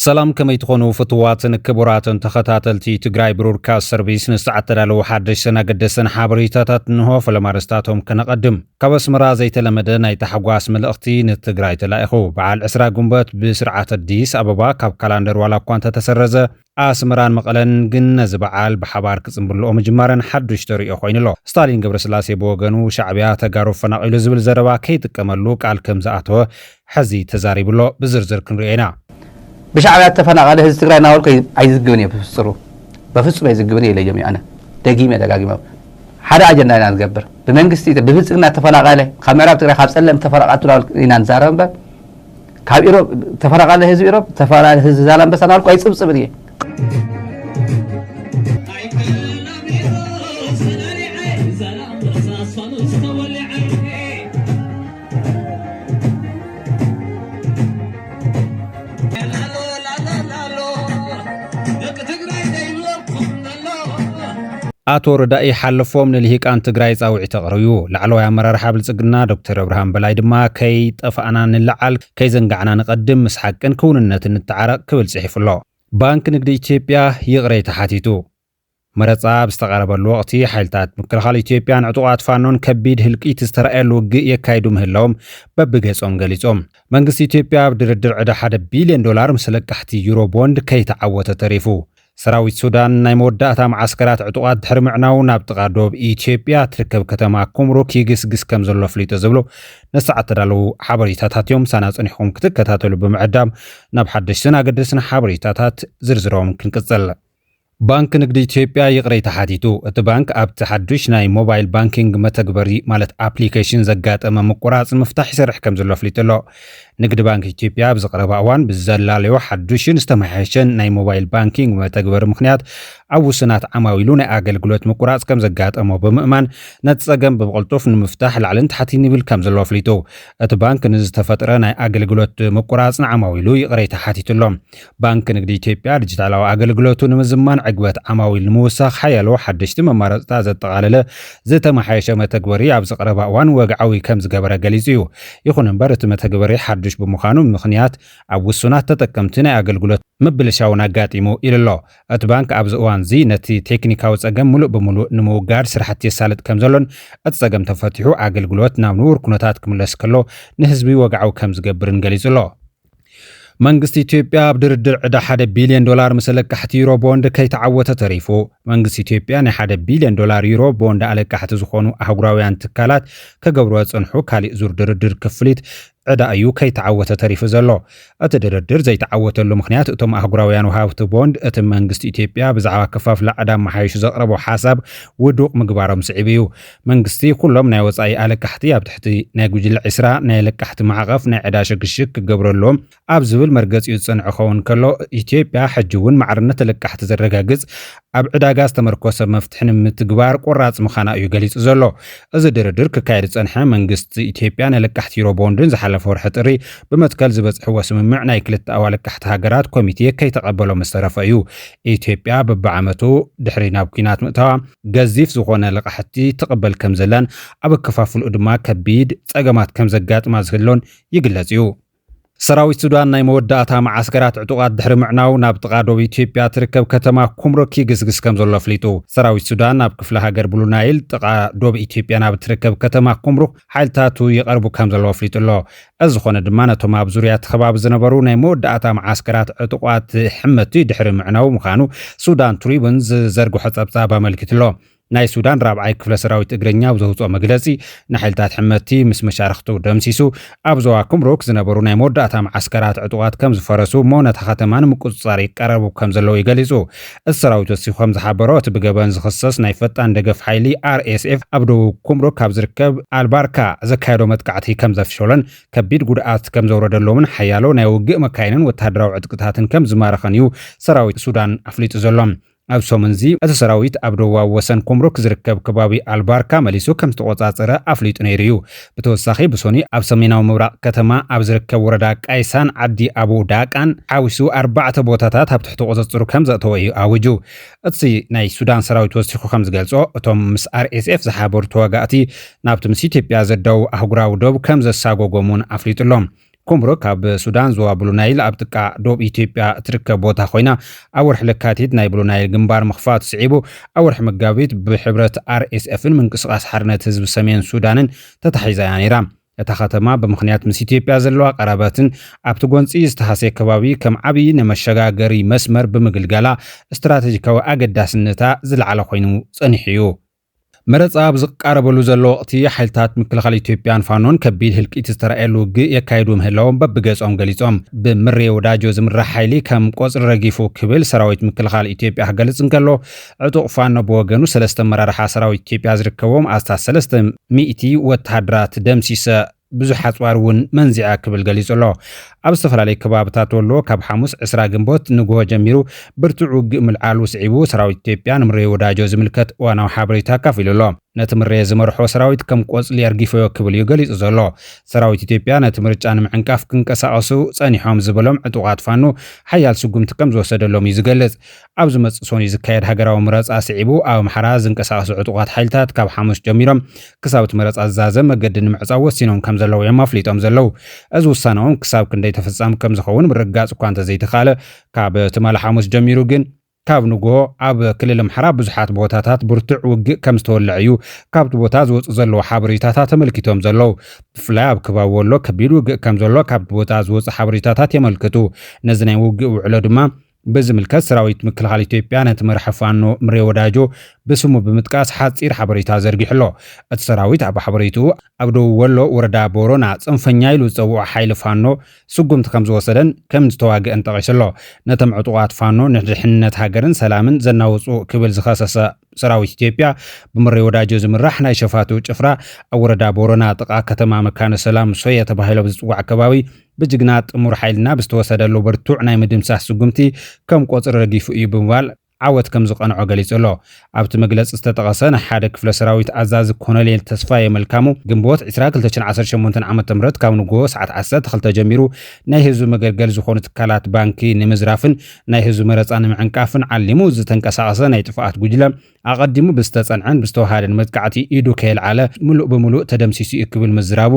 سلام كما يتخونوا فتواتن كبراتن تخطاتلتي تقراي برودكاست سيرفيس نسعت دالو حدش سنة قدسن حابريتاتات نهو فلمارستاتهم كنقدم كبس مرا زي تلمدن ناي تحقواس ملأختي نتقراي تلايخو بعال عسرا قنبات بسرعة الديس أبابا كاب كالاندر ولا كوانتا تسرزة آسمران مقلن قن زبعال بحبار كزنبرلو مجمارن حدش تريقو خوينلو ستالين قبر سلاسي بوغنو شعبيات قارو فناقيلو زبل زربا كي تكملو قال كمزاعتو حزي تزاري بلو بزرزر كنرينا بشعبيات تفناقل هز تقراي ناولك عايزقبني بفصلو عايزقبني إلي جميع أنا دقيمة حدا أجرنا إنا نقبر بمنقستي بفصلنا تفناقل خاميراب تقراي خاب سلم تفرقاتو إنا نزارم با كاب إيروب تفرقال هز إيروب تفرقال هز زالم بس أنا أقول كويس بصبريه آتو ردائي حلفوم نلهيك أن تقراي تاوعي تغريو لعلو يا مرار حابل تقنا دكتور إبراهيم بلاي دما كي طفعنا نلعال كي زنقعنا نقدم مسحقن كوننات نتعارق كبل سحيف الله بانك نقدي إثيوبيا يغري تحاتيتو مرصاب استقرب الوقت حالتات مكلخال إثيوبيا عطوات فانون كبيد هلقي تسترأل وقي يكايدو مهلهم ببقيسهم قليسهم منقس إثيوبيا بدردر عدا $1 بليون مسلك احتي يورو بوند كي تعوت تريفو سراويت سودان ناي موداتا معسكرات عطوات دحر معناو ناب تقادوب إثيوبيا تركب كتما كومروك يقس كم زلو فليتو زبلو نسعت دالو حبريتاتات يوم سانات انيحوم كتكتاتلو بمعدام ناب حدش سنا قدسنا حبريتاتات زرزروم كنكتزل بانك نقدي إثيوبيا يقري تحديتو البنك اب تحدش ناي موبايل بانكينج متجبري مالت ابليكيشن زقات اما مقراص المفتاح يسرح كم زلو فليتلو نقد بانك إثيوبيا بزقرب اوان بالزلاليو حدشن استمحيشن ناي موبايل بانكينج متجبر مخنيات او سنات عماويلون اغلغلوت مقراص كم زقات اما بمأمان نتصقم ببقلطوف المفتاح العلن تحتي نيبل كم زلو فليتو البنك نز تفتره ناي اغلغلوت مقراص عماويلو يقري تحديتلو بانك نقدي إثيوبيا ديجيتالاو اغلغلوتو نمزمان عقبت عماويل الموسخ حيالو حدشت ممارستا زتقالله زت محايشه متجبري ابز قربا وان وقعوي كم زغبره غليزيو يخون امبرت متجبري حدش بمخانو مخنيات اب وسنات تتقمتنا اغلغلوت مبلشاونا غاطيمو إللو اتبانك ابز وان زي نتي تكنيكاو صقم ملو بملو نموغار سرحتي سالت كم زلون اتصقم تفتحو اغلغلوت نامنور كنوتات كملس كلو نحزبي وقعو كم زغبرن غليزلو منغست إثيوبيا بدردر عدا $1 بليون مسلك حتي يورو بوند كي تعوت تريفو منغست إثيوبيا ن $1 بليون يورو بوند عليك حتي زخونو احغراويان تكالات كغبرو صنحو كالي زور دردر كفليت عدا ايو كي تعوت تريف زلو اتدردر زي تعوت له مخنيات اتم احغراويان وهاوت بوند اتم منغست إثيوبيا بزعوا كفاف لعدا محايش زقربو حساب ودوق مغبارم صعيبيو منغستي كلهم ناي وصاي عليك حتي ابتحتي ناغوج العسرا ناي لك حتي معقف ناي عدا شكشك غبرلهم ابزبل مرغص يصنع خون كلو إثيوبيا حجون معرنت لك حتي زرغاغز اب عداغاس تمركوس مفتحن متغبار قراص مخانا ايو غليص زلو از دردر كايد صنح منغست إثيوبيا لك حتي يورو بوندن زحلف ورحطري بمتكل زبصح وسممع ناي كلت اوال كحت هاجرات كوميتي كي تقبلوا مسترفايو إثيوبيا ببعمتو دحرينا بكينات متوا غزيف زخونه لقحتي تقبل كم زلان اب كفافل ادما كبيد صقمات كم زغاط مازخلون يغلصيو سراويت سودان ناي موداتا معسكرات عطوقات دحر معناو ناب تقادو إثيوبيا تركب كتما كومروك يغسغس كم زلو فليتو سراويت سودان ناب كفله هاجر بلو نايل تقادو إثيوبيا ناب تركب كتما كومروك حالتاتو يقربو كم زلو فليتو از خونه دمانتو ماب زوريات خباب زنبرو ناي موداتا معسكرات عطوقات حمتي دحر معناو مخانو سودان تريبنز زرغو حصبصابا ملكتلو ناي سودان رابعي كفله سراويت اغرنيا وزوصو مغلصي نحلتات حمتي مس مشارختو دمسيسو ابزوا كومروك زنبرو ناي موداتا معسكرات عطوات كم زفرسو مونت ختمان مقصاري قربو كم زلو يغليزو السراويت وسيخم زحبروت بغبان زخصص ناي فطان دغف حيلي RSF ابدو كومروك كابزركب الباركا زكايدو متقعتي كم زفشولن كبيد غدات كم زوردلومن حيالو ناي وغ مكاينن وتادراو عدقتاتن كم زمارخنيو سراويت سودان افليط زلوم أبسومنزي أتسراويت أبدوا وسن كومروك زركب كبابي الباركا مليسو كم تقوصاصره أفليط نيريو بتوساخي بسوني أبسميناو مبراق كتما أبزركب وردا قايسان عدي أبو داقان حاوسو 4 بوتاتات هبتحت قوصاصرو كم زاتوي أوجو أتسي ناي سودان سراويت وسيخو خمز قلصو أتوم مس RSF زحابور تواغاتي نابتم سي إثيوبيا زدو أحغراو دوب كم زساغو غومون أفليط لهم ኩምሩክ ኣብ ሱዳን ዞባ ብሉ ናይል ኣብ ጥቃ ዶብ ኢትዮጵያ ትርከብ ቦታ ኮይና ኣብ ወርሒ ለካቲት ናይ ብሉ ናይል ግንባር ምኽፋቱ ስዒቡ ኣብ ወርሒ መጋቢት ብሕብረት RSFን ምንቅስቓስ ሓርነት ህዝቢ ሰሜን ሱዳንን ተታሒዛ እያ ነይራ። እታ ከተማ ብምኽንያት ምስ ኢትዮጵያ ዘለዋ ቀረበትን ኣብቲ ጎንፂ ዝተሃሰየ ከባቢ ከም ዓብዪ ንመሸጋገሪ መስመር ብምግልጋላ ስትራቴጂካዊ ኣገዳስነታ ዝለዓለ ኮይኑ ጸኒሑ እዩ። መረፃ ኣብ ዝቃረበሉ ዘሎ ወቅቲ ሓይልታት ምክልኻል ኢትዮጵያን ፋኖን ከቢድ ህልቂት ዝተረኣየሉ ውግእ የካይዱ ምህላዎም በብገጾም ገሊጾም ብምሬ ወዳጆ ዝምራሕ ሓይሊ ከም ቆፅሪ ረጊፉ ክብል ሰራዊት ምክልኻል ኢትዮጵያ ክገልጽ እንከሎ ዕጡቕ ፋኖ ብወገኑ 3 መራርሓ ሰራዊት ኢትዮጵያ ዝርከቦም ኣስታት 300 ወተሃደራት ደምሲሰ ብዙሕ ኣጽዋር እውን መንዚዓ ክብል ገሊጹ ኣሎ። ኣብ ዝተፈላለዩ ከባብታት ወሎ ካብ ሐሙስ 20 ግንቦት ንግሆ ጀሚሩ ብርቱዕ ውግእ ምልዓል ውስዒቡ ሰራዊት ኢትዮጵያ ንምሬ ወዳጆ ዝምልከት እዋናዊ ሓበሬታ ካፊሉ ኣሎ። ነቲ ምሬ ዝመርሖ ሰራዊት ከም ቆጽሊ ኣርጊፎዮ ክብል እዩ ገሊጹ ዘሎ። ሰራዊት ኢትዮጵያ ነቲ ምርጫ ንምዕንቃፍ ክንቀሳቐሱ ጸኒሖም ዝበሎም ዕጡቓት ፋኖ ሓያል ስጉምቲ ከም ዝወሰደሎም እዩ ዝገልጽ። ኣብ ዝመጽእ ሶኒ ዝካየድ ሃገራዊ ምረፃ ስዒቡ ኣብ ኣምሓራ ዝንቀሳቐሱ ዕጡቓት ሓይልታት ካብ ሐሙስ ጀሚሮም ክሳብ እቲ መረፃ ዝዛዘም መገዲ ንምዕፃው ወሲኖም ከም ዘለዉ እዮም ኣፍሊጦም ዘለው። እዚ ውሳነኦም ክሳብ ክንደይ ተፈጻሚ ከም ዝኸውን ምርጋጽ እኳ እንተዘይተኻለ ካብ ትማል ሐሙስ ጀሚሩ ግን ካብ ንግሆ ኣብ ክልል ኣምሓራ ብዙሓት ቦታታት ብርቱዕ ውግእ ከም ዝተወልዐ እዩ ካብቲ ቦታ ዝወፁ ዘለዉ ሓበሬታታት ተመልኪቶም ዘለው። ብፍላይ ኣብ ከባቢ ወሎ ከቢድ ውግእ ከም ዘሎ ካብቲ ቦታ ዝወፁ ሓበሬታታት የመልክቱ። ነዚ ናይ ውግእ ውዕሎ ድማ ብዝምልከት ሰራዊት ምክልኻል ኢትዮጵያ ነቲ መራሒ ፋኖ ምሬ ወዳጆ ብስሙ ብምጥቃስ ሓፂር ሓበሬታ ዘርጊሑ ኣሎ። እቲ ሰራዊት ኣብ ሓበሬትኡ ኣብ ደቡብ ወሎ ወረዳ ቦሮና ጽንፈኛ ኢሉ ዝፀውዖ ሓይሊ ፋኖ ስጉምቲ ከም ዝወሰደን ከም ዝተዋግአን ጠቒሱ ኣሎ። ነቶም ዕጡቓት ፋኖ ንድሕንነት ሃገርን ሰላምን ዘናውፁ ክብል ዝኸሰሰ ሰራዊት ኢትዮጵያ ብምሬ ወዳጆ ዝምራሕ ናይ ሸፋቱ ጭፍራ ኣብ ወረዳ ቦሮና ጥቓ ከተማ መካነ ሰላም ሶየ ተባሂሎም ዝፅዋዕ ከባቢ ብጅግና ጥሙር ሓይልና ብዝተወሰደሉ ብርቱዕ ናይ ምድምሳስ ስጉምቲ ከም ቆፅሪ ረጊፉ እዩ ብምባል ዓወት ከም ዝቐንዖ ገሊጹ ኣሎ። ኣብቲ መግለፂ ዝተጠቐሰ ናይ ሓደ ክፍለ ሰራዊት ኣዛዚ ኮሎኔል ተስፋየ መልካሙ ግንቦት 2018 ዓ.ም ካብ ንግሆ ሰዓት 12 ጀሚሩ ናይ ህዝቢ መገልገሊ ዝኾኑ ትካላት ባንኪ ንምዝራፍን ናይ ህዝቢ መረፃ ንምዕንቃፍን ዓሊሙ ዝተንቀሳቐሰ ናይ ጥፍኣት ጉጅለ ኣቐዲሙ ብዝተጸንዐን ብዝተዋሃደን መጥቃዕቲ ኢዱ ከየልዓለ ሙሉእ ብምሉእ ተደምሲሱ እዩ ክብል ምዝራቡ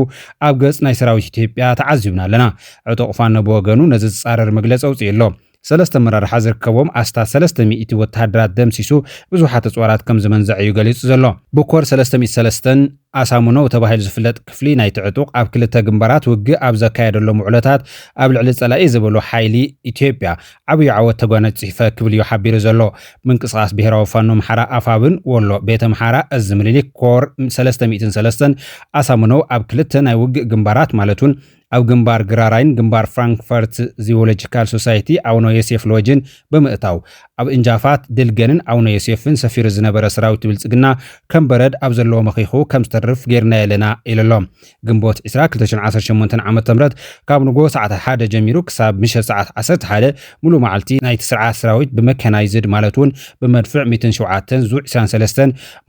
ኣብ ገጽ ናይ ሰራዊት ኢትዮጵያ ተዓዚብና ኣለና። ዕጡቕ ፋኖ ብወገኑ ነዚ ዝጻረር መግለፂ ኣውፅኡ ኣሎ። 3 መራርሓ ዝርከቦም ኣስታት 300 ወተሃደራት ደምሲሱ ብዙሓት ኣጽዋራት ከም ዝመንዘዐ እዩ ገሊጹ ዘሎ። ብኮር 303 ኣሳሙኖ ተባሂሉ ዝፍለጥ ክፍሊ ናይ ዕጡቕ ኣብ ክልተ ግንባራት ውግእ ኣብ ዘካየደሎም ውዕለታት ኣብ ልዕሊ ጸላኢ ዝበሎ ሓይሊ ኢትዮጵያ ዓብዪ ዓወት ተጓነፂፈ ክብል እዩ ሓቢሩ ዘሎ። ምንቅስቓስ ብሄራዊ ፋኖ ኣምሓራ ኣፋብን ወሎ ቤተ ኣምሓራ እዚ ምኒልክ ኮር 303 ኣሳሙኖ ኣብ ክልተ ናይ ውግእ ግንባራት ማለት እውን ኣብ ግንባር ግራራይን ግንባር ፍራንክፈርት ዚኦሎጂካል ሶሳይቲ ኣቡነ ዮሴፍ ሎጅን ብምእታው ኣብ እንጃፋት ድልገንን ኣቡነ ዮሴፍን ሰፊሩ ዝነበረ ሰራዊት ብልጽግና ከም በረድ ኣብ ዘለዎ መኺኹ ከም ዝተርፍ ጌርና የለና ኢሎም ግንቦት 2018 ዓ.ም ካብ ንጎ ሰዓት 1 ጀሚሩ ክሳብ ምሸት ሰዓት 11 ሙሉእ መዓልቲ ናይ ስርዓት ሰራዊት ብመካናይዝድ ማለት እውን ብመድፍዕ 107 ዙ 23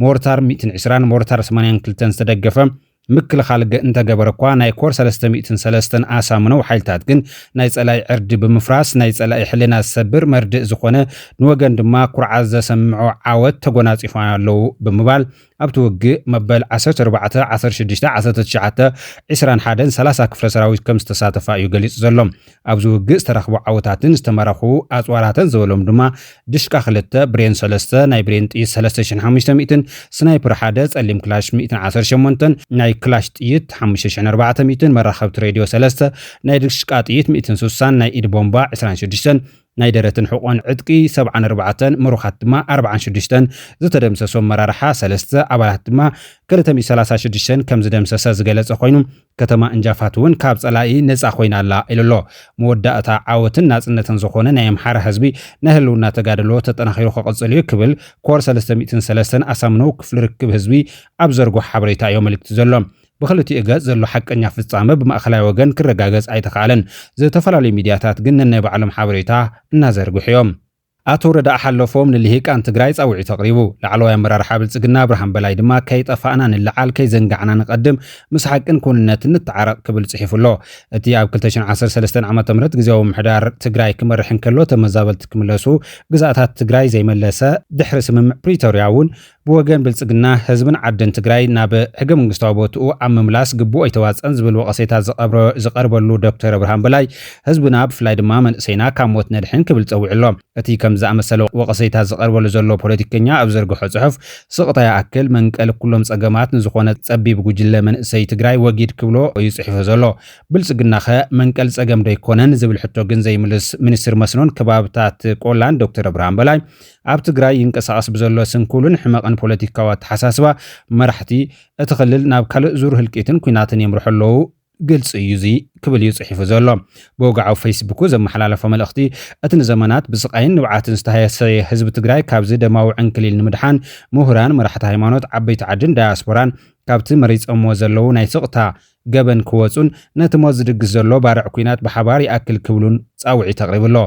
ሞርታር 120 ሞርታር 82 ዝተደገፈ ምክልኻል እንተገበረ እኳ ናይ ኮር 303 ኣሳሙነው ሓይልታት ግን ናይ ጸላይ ዕርዲ ብምፍራስ ናይ ጸላይ ሕልና ዝሰብር መርድእ ዝኾነ ንወገን ድማ ኩርዓት ዘሰምዖ ዓወት ተጎናጺፎም ኣለዉ ብምባል ኣብቲ ውግእ መበል 14 16 19 21 30 ክፍለ ሰራዊት ከም ዝተሳተፋ እዩ ገሊጹ ዘሎ። ኣብዚ ውግእ ዝተረኽቡ ዓወታትን ዝተመረኹ ኣጽዋራትን ዝበሎም ድማ ድሽቃ 2 ብሬን 3 ናይ ብሬን ጥይት 3500 ስናይፐር 1 ጸሊም ክላሽ 118 ናይ ክላሽ ጥይት 5400 መራኸብቲ ሬድዮ 3 ናይ ድሽቃ ጥይት 160 ናይ ኢድ ቦምባ 26 ናይ ደረትን ሕቆን ዕጥቂ 74 ምሩኻት ድማ 46 ዝተደምሰሶም መራርሓ 3 ኣባላት ድማ 236 ከም ዝደምሰሰ ዝገለጸ ኮይኑ ከተማ እንጃፋት እውን ካብ ጸላኢ ነፃ ኮይና ኣላ ኢሉሎ። መወዳእታ ዓወትን ናጽነትን ዝኾነ ናይ ኣምሓራ ህዝቢ ናይ ህልውና ተጋድሎ ተጠናኺሩ ክቕጽል እዩ ክብል ኮር 303 ኣሳምነው ክፍሊ ርክብ ህዝቢ ኣብ ዘርጎ ሓበሬታ እዮም መልእክቲ ዘሎ። ብኽልቲኡ ገጽ ዘሎ ሓቀኛ ፍጻመ ብማእኸላይ ወገን ክረጋገጽ ኣይተኻኣለን። ዝተፈላለዩ ሚድያታት ግን ነናይ ባዕሎም ሓበሬታ እናዘርግሑ እዮም። ኣቶ ረዳእ ሓለፎም ንልሂቃን ትግራይ ጻውዒት ኣቕሪቡ ላዕለዋይ ኣመራርሓ ብልጽግና ብርሃን በላይ ድማ ከይጠፋእና ንለዓል ከይዘንጋዕና ንቐድም ምስ ሓቅን ኩንነትን ንተዓረቕ ክብል ጽሒፉሎ። እቲ ኣብ 2013 ዓ.ም ግዜያዊ ምምሕዳር ትግራይ ክመርሕ እንከሎ ተመዛበልቲ ክምለሱ ግዛእታት ትግራይ ዘይመለሰ ድሕሪ ስምምዕ ፕሪቶርያ እውን ብወገን ብልጽግና ህዝብን ዓድን ትግራይ ናብ ሕገ መንግስታዊ ቦትኡ ኣብ ምምላስ ግቡእ ኣይተዋፅአን ዝብል ወቀሰታት ዝቐርበሉ ዶክተር ብርሃን በላይ ህዝብና ብፍላይ ድማ መንእሰይና ካብ ሞት ነድሕን ክብል ፀዊዕሎም እቲ ከም ዝኣመሰለ ወቀሰታት ዝቐርበሉ ዘሎ ፖለቲከኛ ኣብ ዘርግሖ ጽሑፍ ስቕታ ይኣክል መንቀል ኩሎም ፀገማት ንዝኾነ ፀቢብ ጉጅለ መንእሰይ ትግራይ ወጊድ ክብሎ እዩ ጽሒፉ ዘሎ ብልጽግና ኸ መንቀል ፀገም ዶ ይኮነን ዝብል ሕቶ ግን ዘይምልስ ሚኒስትር መስኖን ከባብታት ቆላን ዶክተር ብርሃን በላይ ኣብ ትግራይ ይንቀሳቐስ ብዘሎ ስንኩልን ሕመቕን ፖለቲካዊ ኣተሓሳስባ መራሕቲ እቲ ክልል ናብ ካልእ ዙር ህልቂትን ኩናትን የምርሑ ኣለዉ ግልጽ እዩ ዚ ክብል እዩ ጽሒፉ ዘሎ ብወግዓዊ ፌስቡክ ዘመሓላለፈ መልእኽቲ እቲ ንዘመናት ብስቃይን ንብዓትን ዝተሃየሰ ህዝቢ ትግራይ ካብዚ ደማዊ ዕንክሊል ንምድሓን ምሁራን መራሕቲ ሃይማኖት ዓበይቲ ዓድን ዳያስፖራን ካብቲ መሪፆምዎ ዘለዉ ናይ ስቕታ ገበን ክወፁን ነቲ ሞት ዝድግስ ዘሎ ባርዕ ኩናት ብሓባር ይኣክል ክብሉን ጻውዒት ተቕሪብሎ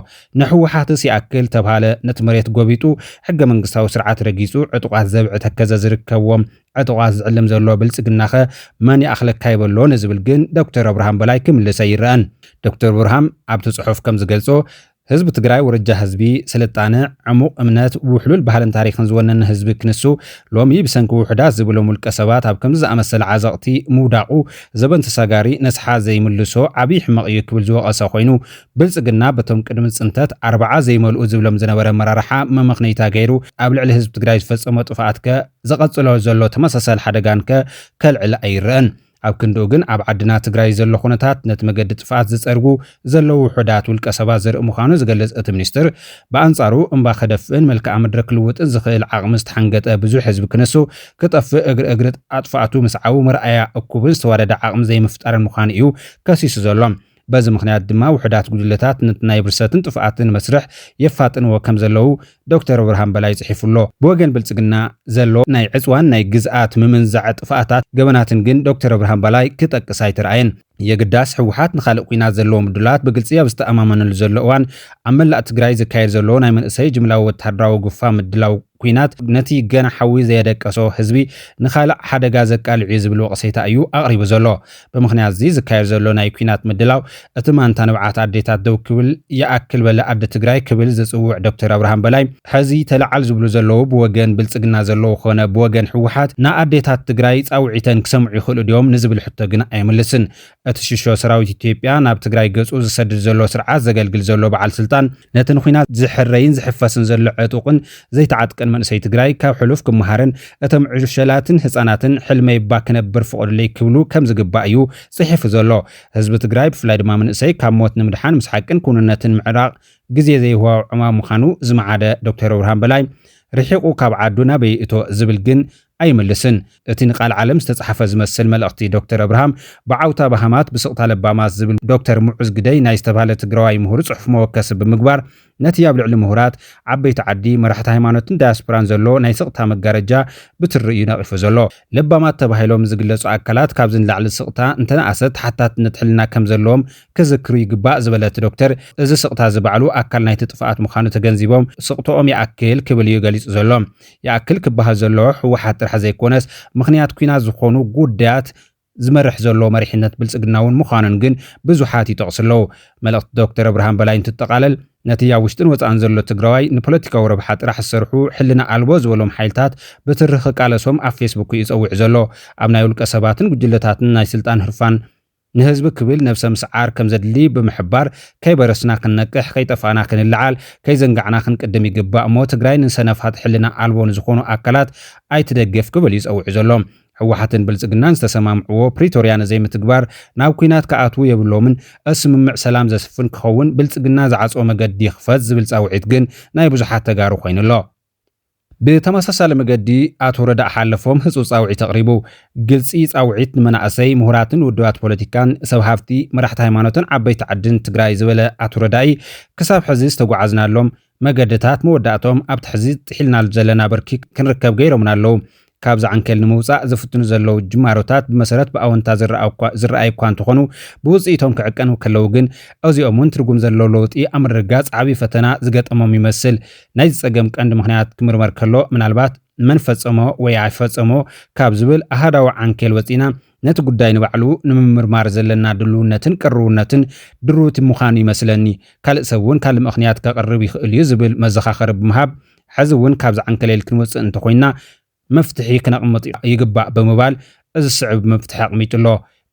ንሕወሓትስ ይኣክል ተባሃለ ነቲ መሬት ጎቢጡ ሕገ መንግስታዊ ስርዓት ረጊጹ ዕጡቓት ዘብዒ ተከዘ ዝርከብዎም ዕጡቓት ዝዕልም ዘሎ ብልጽግና ኸ መን ይኣኽለካ ይበሎ ንዝብል ግን ዶክተር ብርሃን በላይ ክምልሰ ይርአን ዶክተር ብርሃን ኣብቲ ጽሑፍ ከም ዝገልጾ ህዝቢ ትግራይ ወረጃ ህዝቢ ስልጣነ ዕሙቕ እምነት ውሕሉል ባህልን ታሪኽን ዝወነነ ህዝቢ ክንሱ ሎሚ ብሰንኪ ውሕዳት ዝብሎም ውልቀ ሰባት ኣብ ከምዚ ዝኣመሰለ ዓዘቕቲ ምውዳቑ ዘበን ተሳጋሪ ነስሓ ዘይምልሶ ዓብዪ ሕማቕ እዩ ክብል ዝወቐሰ ኮይኑ ብልጽግና በቶም ቅድሚ ጽንተት 40 ዘይመልኡ ዝብሎም ዝነበረ መራርሓ መመኽነይታ ገይሩ ኣብ ልዕሊ ህዝቢ ትግራይ ዝፈጸሞ ጥፍኣት ከ ዘቐጽሎ ዘሎ ተመሳሳሊ ሓደጋን ከ ከልዕል ኣይርአን ኣብ ክንድኡ ግን ኣብ ዓድና ትግራይ ዘሎ ኩነታት ነቲ መገዲ ጥፍኣት ዝጸርጉ ዘለዉ ውሕዳት ውልቀ ሰባት ዘርኢ ምዃኑ ዝገልጽ እቲ ሚኒስትር ብኣንጻሩ እምባ ከደፍእን መልክዓ ምድሪ ክልውጥን ዝኽእል ዓቕሚ ዝተሓንገጠ ብዙሕ ህዝቢ ክነሱ ክጠፍእ እግሪ ኣጥፋኣቱ ምስዓቡ መርኣያ እኩብን ዝተዋደደ ዓቕሚ ዘይምፍጣርን ምዃኑ እዩ ከሲሱ ዘሎ በዚ ምኽንያት ድማ ውሕዳት ጉጅለታት ናይ ብርሰትን ጥፍኣትን መስርሕ የፋጥንዎ ከም ዘለዉ ዶክተር ብርሃን በላይ ጽሒፉሎ ብወገን ብልጽግና ዘሎ ናይ ዕፅዋን ናይ ግዝኣት ምምንዛዕ ጥፍኣታት ገበናትን ግን ዶክተር ብርሃን በላይ ክጠቅስ ኣይትረኣየን የግዳስ ሕወሓት ንኻልእ ኩናት ዘለዎ ምድላት ብግልፂ ኣብ ዝተኣማመነሉ ዘሎ እዋን ኣብ መላእ ትግራይ ዝካየድ ዘሎ ናይ መንእሰይ ጅምላዊ ወተሃደራዊ ጉፋ ምድላው ኩናት ነቲ ገና ሓዊ ዘየደቀሶ ህዝቢ ንኻልእ ሓደጋ ዘቃልዕ እዩ ዝብል ወቀሰታ እዩ ኣቕሪቡ ዘሎ ብምኽንያት እዚ ዝካየድ ዘሎ ናይ ኩናት ምድላው እቲ ማንታ ንብዓት ኣዴታት ደው ክብል ይኣክል በለ ኣደ ትግራይ ክብል ዘጽውዕ ዶክተር ብርሃን በላይ ሕዚ ተለዓል ዝብሉ ዘለዉ ብወገን ብልጽግና ዘለዎ ኮነ ብወገን ሕወሓት ንኣዴታት ትግራይ ጻውዒተን ክሰምዑ ይኽእሉ ድዮም ንዝብል ሕቶ ግን ኣይምልስን እቲ ሽሾ ሰራዊት ኢትዮጵያ ናብ ትግራይ ገጹ ዝሰድድ ዘሎ ስርዓት ዘገልግል ዘሎ በዓል ስልጣን ነቲ ንኩናት ዝሕረይን ዝሕፈስን ዘሎ ዕጡቕን ዘይተዓጥቀን መንእሰይ ትግራይ ካብ ሕሉፍ ክመሃርን እቶም ዕሸላትን ህፃናትን ሕልመይ ባ ክነብር ፍቕድለይ ክብሉ ከም ዝግባእ እዩ ጽሒፉ ዘሎ ህዝቢ ትግራይ ብፍላይ ድማ መንእሰይ ካብ ሞት ንምድሓን ምስ ሓቅን ኩንነትን ምዕራቕ ግዜ ዘይህዋው ዕማም ምዃኑ ዝመዓደ ዶክተር ብርሃን በላይ ርሒቑ ካብ ዓዱ ናበይ እቶ ዝብል ግን ኣይምልስን እቲ ንቃል ዓለም ዝተጻሕፈ ዝመስል መልእኽቲ ዶክተር ብርሃን ብዓውታ ባሃማት ብስቕታ ለባማት ዝብል ዶክተር ሙዑዝ ግደይ ናይ ዝተባሃለ ትግራዋይ ምሁር ጽሑፍ መወከሲ ብምግባር ነቲ ኣብ ልዕሊ ምሁራት ዓበይቲ ዓዲ መራሕቲ ሃይማኖትን ዳያስፖራን ዘሎ ናይ ስቕታ መጋረጃ ብትርእዩ ነቒፉ ዘሎ ለባማት ተባሂሎም ዝግለጹ ኣካላት ካብዚ ንላዕሊ ስቕታ እንተነኣሰት ሓታትነት ሕልና ከም ዘለዎም ክዝክሩ ይግባእ ዝበለት ዶክተር እዚ ስቕታ ዝበዕሉ ኣካል ናይቲ ጥፍኣት ምዃኑ ተገንዚቦም ስቕቶኦም ይኣክል ክብል እዩ ገሊጹ ዘሎ ይኣክል ክበሃል ዘሎ ሕወሓት ጥራሕ ዘይኮነስ ምኽንያት ኩናት ዝኾኑ ጉዳያት ዝመርሕ ዘሎ መሪሕነት ብልጽግና እውን ምዃኑን ግን ብዙሓት ይጠቕስለው መልእኽቲ ዶክተር ብርሃን በላይ እንትጠቃለል ነቲ ኣብ ውሽጥን ወፃእን ዘሎ ትግራዋይ ንፖለቲካዊ ረብሓ ጥራሕ ዝሰርሑ ሕልና ኣልቦ ዝበሎም ሓይልታት ብትርኺ ቃለሶም ኣብ ፌስቡክ ይፀውዕ ዘሎ ኣብ ናይ ውልቀ ሰባትን ጉጅለታትን ናይ ስልጣን ህርፋን ንህዝቢ ክብል ነብሰ ምስዓር ከም ዘድሊ ብምሕባር ከይበረስና ክንነቅሕ ከይጠፋና ክንልዓል ከይዘንጋዕና ክንቅድም ይግባእ እሞ ትግራይ ንሰነፋት ሕልና ኣልቦ ንዝኾኑ ኣካላት ኣይትደገፍ ክብል ይፀውዕ ዘሎ ሕወሓትን ብልጽግናን ዝተሰማምዕዎ ፕሪቶርያ ዘይምትግባር ናብ ኩናት ከኣትዉ የብሎምን እስምምዕ ሰላም ዘስፍን ክኸውን ብልጽግና ዝዓጽኦ መገዲ ይኽፈት ዝብል ጻውዒት ግን ናይ ብዙሓት ተጋሩ ኮይኑሎ ብተመሳሳሊ መገዲ ኣቶ ረዳእ ሓለፎም ህፁፅ ጻውዒት ኣቕሪቡ ግልፂ ጻውዒት ንመናእሰይ ምሁራትን ውድባት ፖለቲካን ሰብ ሃፍቲ መራሕቲ ሃይማኖትን ዓበይቲ ዓድን ትግራይ ዝበለ ኣቶ ረዳኢ ክሳብ ሕዚ ዝተጓዓዝናሎም መገድታት መወዳእቶም ኣብቲ ሕዚ ጥሒልና ዘለና በርኪ ክንርከብ ገይሮምና ኣለዉ ካብዚ ዓንከል ንምውፃእ ዝፍትኑ ዘለዉ ጅማሮታት ብመሰረት ብኣወንታ ዝረኣይ እኳ እንተኾኑ ብውፅኢቶም ክዕቀኑ ከለዉ ግን እዚኦም እውን ትርጉም ዘለዎ ለውጢ ኣብ ምርጋፅ ዓብዪ ፈተና ዝገጠሞም ይመስል ናይ ዝፀገም ቀንዲ ምክንያት ክምርመር ከሎ ምናልባት መን ፈፀሞ ወይ ኣይፈፀሞ ካብ ዝብል ኣሃዳዊ ዓንኬል ወፂና ነቲ ጉዳይ ንባዕሉ ንምምርማር ዘለና ድልውነትን ቅርውነትን ድሩት ምዃኑ ይመስለኒ ካልእ ሰብ እውን ካልእ ምክንያት ከቕርብ ይኽእል እዩ ዝብል መዘኻኸሪ ብምሃብ ሕዚ እውን ካብዚ ዓንከሌል ክንወፅእ እንተኮይና مفتحي كنقمط يقبع بمبال እዚ ስዕብ መፍትሒ ኣቕሚጡሎ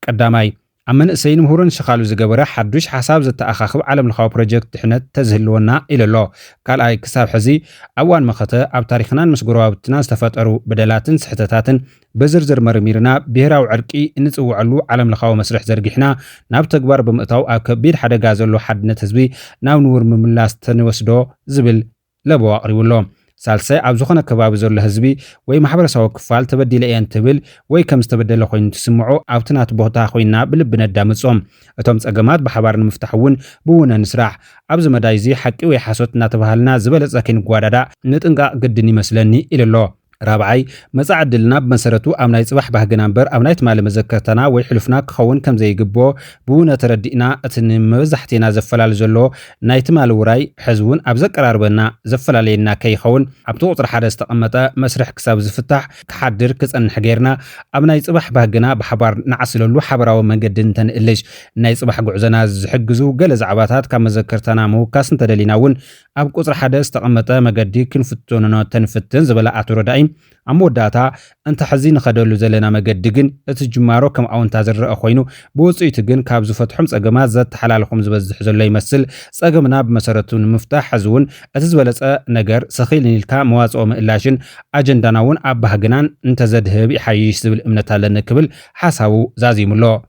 ቀዳማይ ኣብ መንእሰይን ምሁርን ሸኻሉ ዝገበረ ሓዱሽ ሓሳብ ዘተኣኻኽብ ዓለም ለኻዊ ፕሮጀክት ድሕነት ተዝህልወና ኢለሎ ካልኣይ ክሳብ ሕዚ ኣብ ዋን መኸተ ኣብ ታሪክናን ምስ ጎረባብትና ዝተፈጠሩ በደላትን ስሕተታትን በዝርዝር መርሚርና ብሄራዊ ዕርቂ እንፅውዐሉ ዓለም ለኻዊ መስርሕ ዘርጊሕና ናብ ተግባር ብምእታው ኣብ ከቢድ ሓደጋ ዘሎ ሓድነት ህዝቢ ናብ ንውር ምምላስ ተንወስዶ ዝብል ለቦ ኣቕሪቡሎ ሳልሳይ ኣብ ዝኾነ ከባቢ ዘሎ ህዝቢ ወይ ማሕበረሰባዊ ክፋል ተበዲለ እየን ትብል ወይ ከም ዝተበደለ ኮይኑ ትስምዖ ኣብቲ ናቲ ቦታ ኮይና ብልቢ ነዳምፆም እቶም ፀገማት ብሓባር ንምፍታሕ እውን ብውነ ንስራሕ ኣብዚ መዳይ እዚ ሓቂ ወይ ሓሶት እናተባሃልና ዝበለፀ ከይንጓዳዳእ ንጥንቃቅ ግድን ይመስለኒ ኢለሎ رابعي مزع دلنا بمسرته أمناي صباح بهجنا بر أمناي تمال مذكرتنا ويحلفنا كخون كم زي جبوا بونا تردينا أتن مزحتنا زفلا الجلو نايت مال وراي حزون أبذكر أربنا زفلا لنا كي خون أبتوطر حدث تقمتا مسرح كساب زفتح كحدر كس أن حجرنا أمناي صباح بهجنا بحبار نعسل له حبر أو مجدن تنقلش ناي صباح جعزنا حجزو جلز عباتات كم مذكرتنا مو كاسن تدليناون أبقطر حدث تقمتا مجدي كنفتوننا تنفتن زبلا أترداين أموداتا أنت حزين خدلو زلنا مجدجن أتجمعرو كم أو أنت زرق أخوينو بوصيتجن كابزو فتحهم سجمات زت حلال خمز بزح زلة يمثل سجمنا بمسارتون مفتاح حزون أتزولت نجار سخيل الكا مواز أو مقلاشن أجندناون أبها جنان أنت زدهب يحييش سبل إمنة لنكبل حساو زازي ملو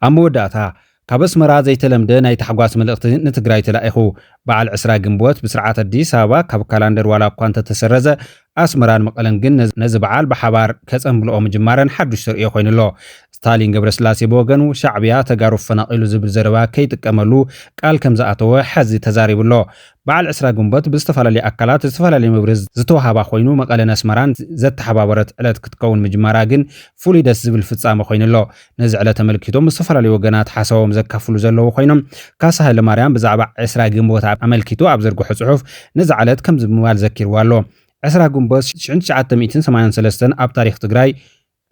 أموداتا كابس مراد زي تلمده ناي تحقواس ملقت نتقراي تلاقيخو بعل عسرا جنبوت بسرعة الدي سابا كاب كالندر ولا كوانت تسرزة أسمران مقلنجن نزبعال بحبار كسم بلقوم جمارن حدوش سرقيا خوين الله ستالين قبر سلاسي بوغنو شعبيا تقارف فناقيلو زبر زروا كي تكملو قال كم زاعتوا حزي تزاري بالله بعل عسرا جنبوت باستفالا لي أكلات استفالا لي مبرز زتوها باخوينو مقلن أسمران زت حبابرت علات كتكون مجماراجن فولي دس زبل فتسام خوين الله نزعلة ملكيتهم استفالا لي وغنات حاسوهم زكافلو زلو خوينم كاسها لماريان بزعبع عسرا جنبوت عملكيتو أبزرقو حصحوف نزعلت كم زبموال زكير والو عسرا جنبوس شعنت شعات 183 أب تاريخ تجراي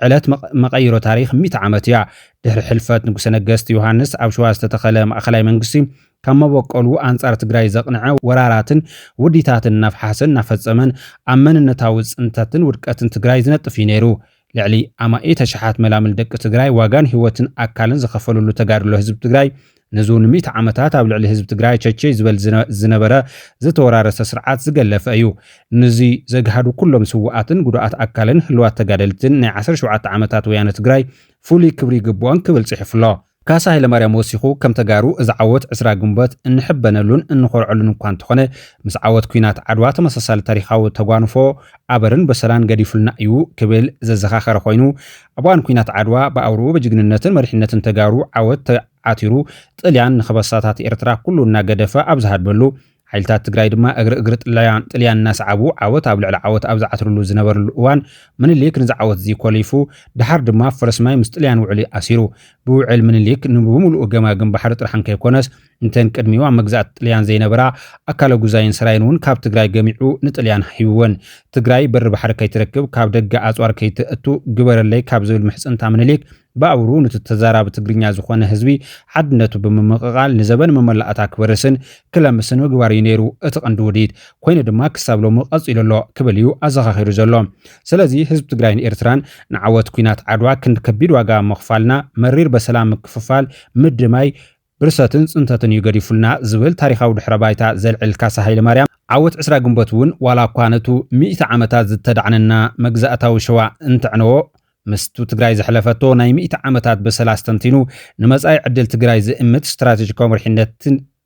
علات مقايرو تاريخ 100 عامتيا دهر حلفات نقص نجست يوحنس أو شواز تتخلى مأخلاي منقسم كما بقولوا أنصار تجراي زقنعة وراراتن وديتاتن نفحسن نفسمن أمن النتاوز انتتن وركاتن تجراي زنت في نيرو لعلي أما إيه تشحات ملامل دك تجراي واجان هوتن أكلن زخفلوا له تجار له حزب تجراي نزون 100 عامتات أبلع لحزب تجراي تشي زبل زنبرة زتورارس سرعات زقلف أيو نزي زجهدوا كلهم سوءاتن قدوات أكلن حلوات تجادلتن نعسر شوعات عامتات ويانا تجراي فولي كبري قبوان كبل صحف الله كاسا هي لماريا موسيخو كم تجارو إزعوت عسرا جنبات نحبنا لون نخور علون كوان تخونه مسعوت كوينات عدوات مسلسل تاريخاو تجوانفو عبرن بسلان قديفلنا أيو كبل زخاخر خوينو أبوان كوينات عدوا بأورو بجننتن مرحنتن تجارو عوت عاتيرو طليان خبصاتات إرترا كلنا قدفة أبزهاد بلو حيلتات تجراي دما أجر طليان الناس عبو عوت أبلع عوت أبزعترلو زنبر الأوان من اللي يكن زعوت زي كوليفو دحر دما فرس ماي مستليان وعلي أسيرو بوعل من اللي يكن بملو جما جنب بحر طرحن كيكونس انتن كدميو عم مجزات طليان زي نبرا أكلو جزاين سراينون كاب تجراي جميعو نطليان حيوان تجراي بر بحر كي تركب كاب دقة أزوار كي تأتو جبر اللي كاب زول محسن تعمل ليك بأورو نتتزارب تجرينيا زخوان هزبي حدنتو بممقال نزبن مملأت أكبرسن كلام سنو جواري نيرو اتقندو ديد كوين دماك سابلو مقص إلى الله كبليو أزغا خير زلوم سلازي حزب تجراين إرتران نعوت كوينات عدوا كنت كبير واقع مخفالنا مرير بسلام كففال مدماي برساتن سنتاتن يقريفلنا زبل تاريخاو دحربايتا زلع الكاسة هاي لماريام عوت عسرا قنبتون ولا كوانتو 100 عامتات زتدعننا مجزأتاو شوا انتعنو مستو تجراي زحلفتو ناي 100 عامتات بسلاستنتينو نمزاي عدل تجراي زئمت استراتيجيكو مرحنة